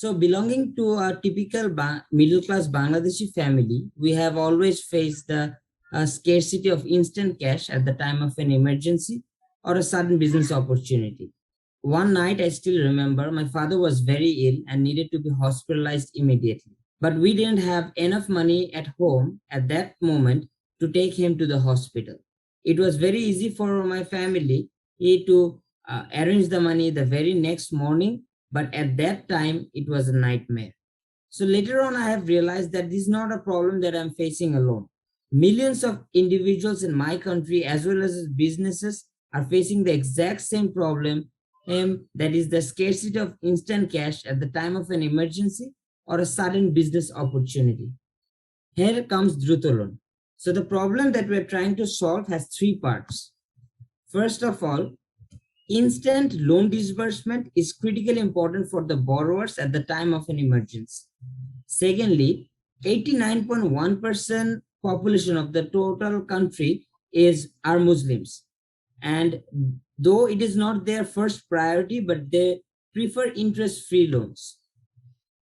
So, belonging to a typical middle class Bangladeshi family, we have always faced the scarcity of instant cash at the time of an emergency or a sudden business opportunity. One night, I still remember, my father was very ill and needed to be hospitalized immediately. But we didn't have enough money at home at that moment to take him to the hospital. It was very easy for my family to arrange the money the very next morning, but at that time it was a nightmare. So later on, I have realized that this is not a problem that I'm facing alone. Millions of individuals in my country, as well as businesses, are facing the exact same problem, that is the scarcity of instant cash at the time of an emergency or a sudden business opportunity. Here comes DrutoLoan. So the problem that we're trying to solve has three parts. First of all, instant loan disbursement is critically important for the borrowers at the time of an emergency. Secondly, 89.1% population of the total country are Muslims. And though it is not their first priority, but they prefer interest-free loans.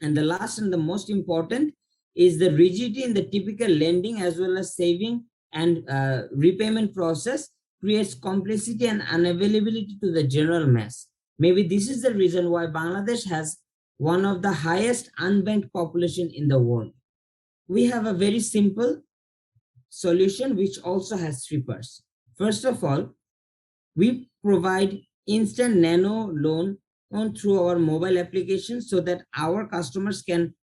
And the last and the most important is the rigidity in the typical lending as well as saving and repayment process creates complexity and unavailability to the general mass. Maybe this is the reason why Bangladesh has one of the highest unbanked population in the world. We have a very simple solution which also has three parts. First of all, we provide instant nano loan through our mobile application so that our customers can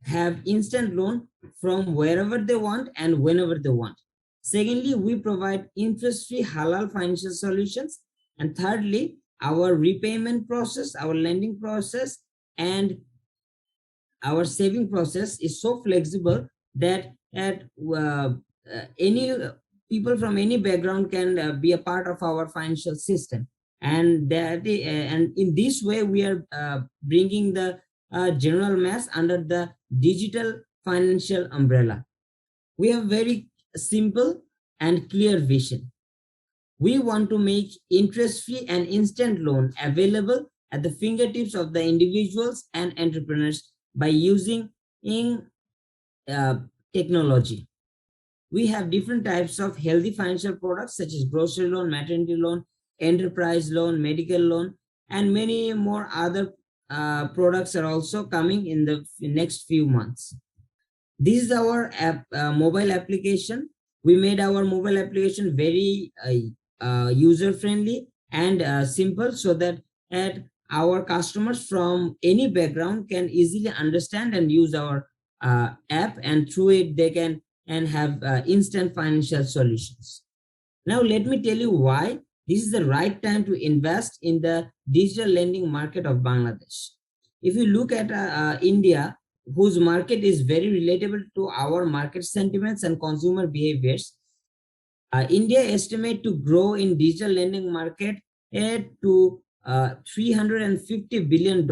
have instant loan from wherever they want and whenever they want. Secondly, we provide interest-free halal financial solutions. And thirdly, our repayment process, our lending process, and our saving process is so flexible that any people from any background can be a part of our financial system. And and in this way, we are bringing the general mass under the digital financial umbrella. We have very simple and clear vision. We want to make interest-free and instant loan available at the fingertips of the individuals and entrepreneurs by using technology. We have different types of healthy financial products such as grocery loan, maternity loan, enterprise loan, medical loan, and many more other products are also coming in the next few months. This is our mobile application. We made our mobile application very user-friendly and simple so that our customers from any background can easily understand and use our app, and through it they can have instant financial solutions. Now let me tell you why this is the right time to invest in the digital lending market of Bangladesh. If you look at India, whose market is very relatable to our market sentiments and consumer behaviors, India estimate to grow in digital lending market to $350 billion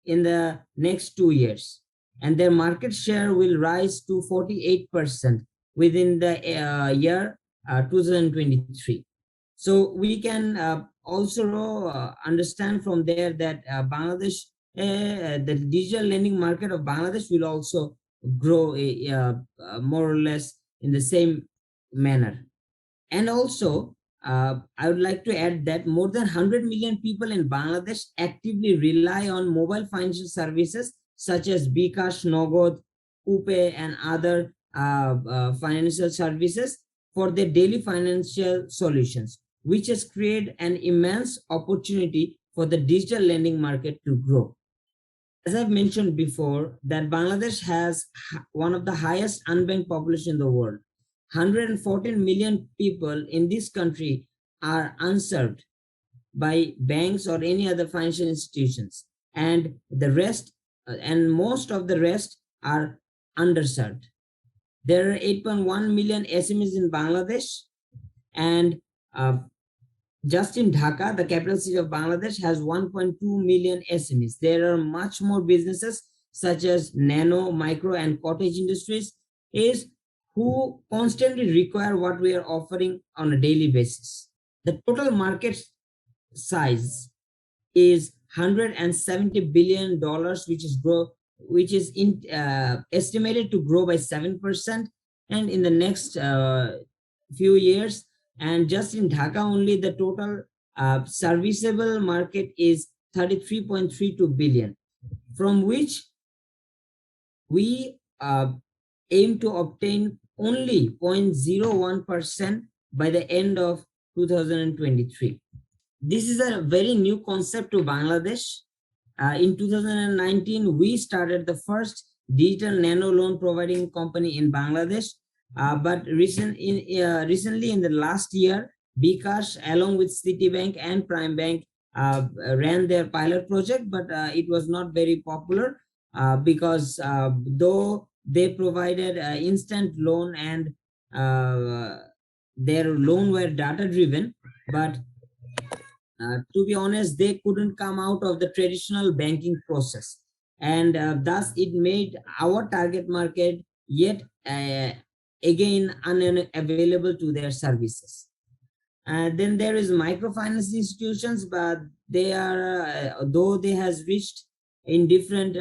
in the next 2 years. And their market share will rise to 48% within the year 2023. So we can also understand from there that Bangladesh, the digital lending market of Bangladesh will also grow more or less in the same manner. And also, I would like to add that more than 100 million people in Bangladesh actively rely on mobile financial services such as bKash, Nogod, Upe, and other financial services for their daily financial solutions, which has created an immense opportunity for the digital lending market to grow. As I've mentioned before, that Bangladesh has one of the highest unbanked population in the world. 114 million people in this country are unserved by banks or any other financial institutions, and the rest and most of the rest are underserved. There are 8.1 million SMEs in Bangladesh, and just in Dhaka, the capital city of Bangladesh, has 1.2 million SMEs. There are much more businesses such as nano, micro, and cottage industries who constantly require what we are offering on a daily basis. The total market size is $170 billion, which is estimated to grow by 7%, and in the next few years. And just in Dhaka only, the total serviceable market is 33.32 billion, from which we aim to obtain only 0.01% by the end of 2023. This is a very new concept to Bangladesh. In 2019, we started the first digital nano loan providing company in Bangladesh. But recently, in the last year, Bikash, along with Citibank and Prime Bank, ran their pilot project, but it was not very popular because though they provided instant loan and their loan were data driven, but to be honest, they couldn't come out of the traditional banking process, and thus it made our target market yet again unavailable to their services. Then there is microfinance institutions, but they are though they has reached in different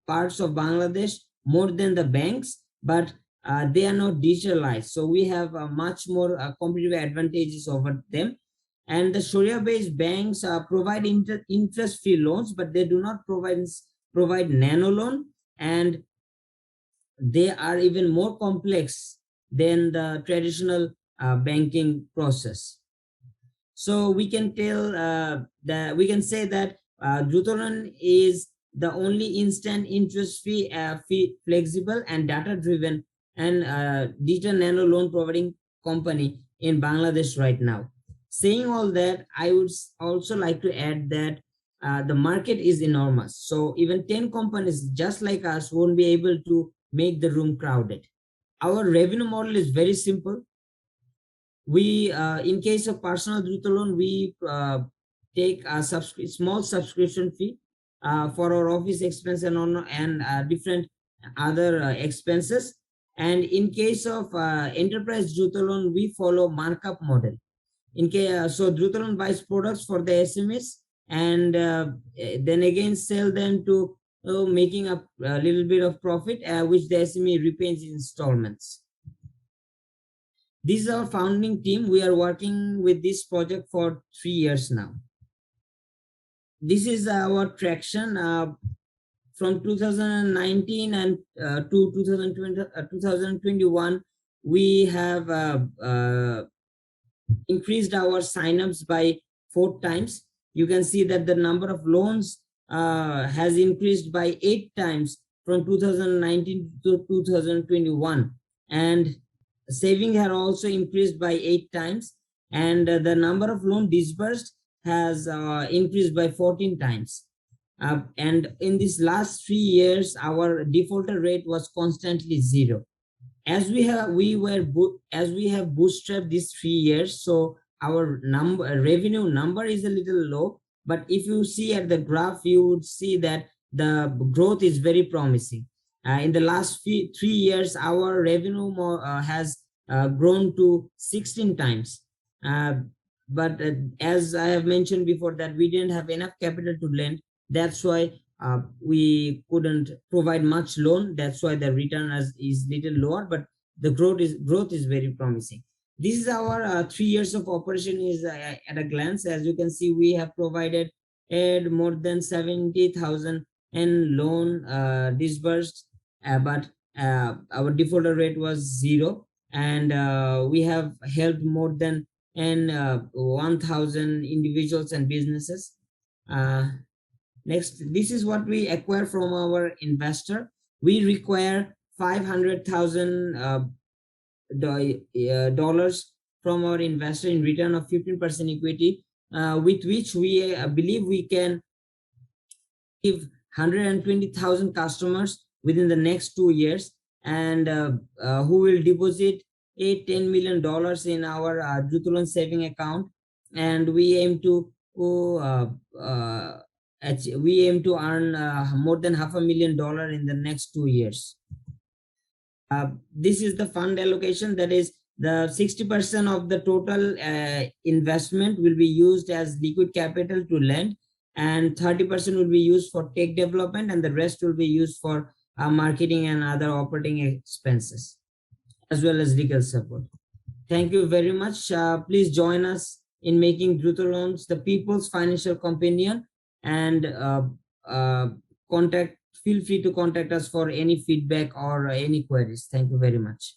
parts of Bangladesh more than the banks, but they are not digitalized. So we have much more competitive advantages over them. And the Sharia-based banks provide interest-free loans, but they do not provide nano loan, and they are even more complex than the traditional banking process. So we can tell that we can say that DrutoLoan is the only instant interest-free, flexible, and data-driven and digital nano loan providing company in Bangladesh right now. Saying all that, I would also like to add that the market is enormous. So even 10 companies just like us won't be able to make the room crowded. Our revenue model is very simple. We, in case of personal DrutoLoan, we take a small subscription fee for our office expense and different other expenses. And in case of enterprise DrutoLoan, we follow markup model. So DrutoLoan buys products for the SMEs and then again sell them to making a little bit of profit, which the SME repays in installments. This is our founding team. We are working with this project for 3 years now. This is our traction from 2019 and to 2021. We have increased our signups by 4 times. You can see that the number of loans has increased by 8 times from 2019 to 2021, and saving had also increased by 8 times, and the number of loan disbursed has increased by 14 times. And in these last 3 years, our defaulter rate was constantly 0. As we have bootstrapped these 3 years, so our revenue number is a little low, but if you see at the graph, you would see that the growth is very promising. In the last 3 years, our revenue has grown to 16 times. But as I have mentioned before, that we didn't have enough capital to lend. That's why we couldn't provide much loan. That's why the return is little lower, but the growth is very promising. This is our 3 years of operation is at a glance. As you can see, we have provided more than 70,000 in loan disbursed, but our defaulter rate was 0, and we have helped more than 1,000 individuals and businesses. Next, this is what we acquire from our investor. We require $500,000 dollars from our investor in return of 15% equity, with which we believe we can give 120,000 customers within the next 2 years, and who will deposit $10 million in our DrutoLoan saving account, and we aim to earn more than $500,000 in the next 2 years. This is the fund allocation. That is, the 60% of the total investment will be used as liquid capital to lend, and 30% will be used for tech development, and the rest will be used for marketing and other operating expenses, as well as legal support. Thank you very much. Please join us in making DrutoLoans the people's financial companion, and uh, contact. Feel free to contact us for any feedback or any queries. Thank you very much.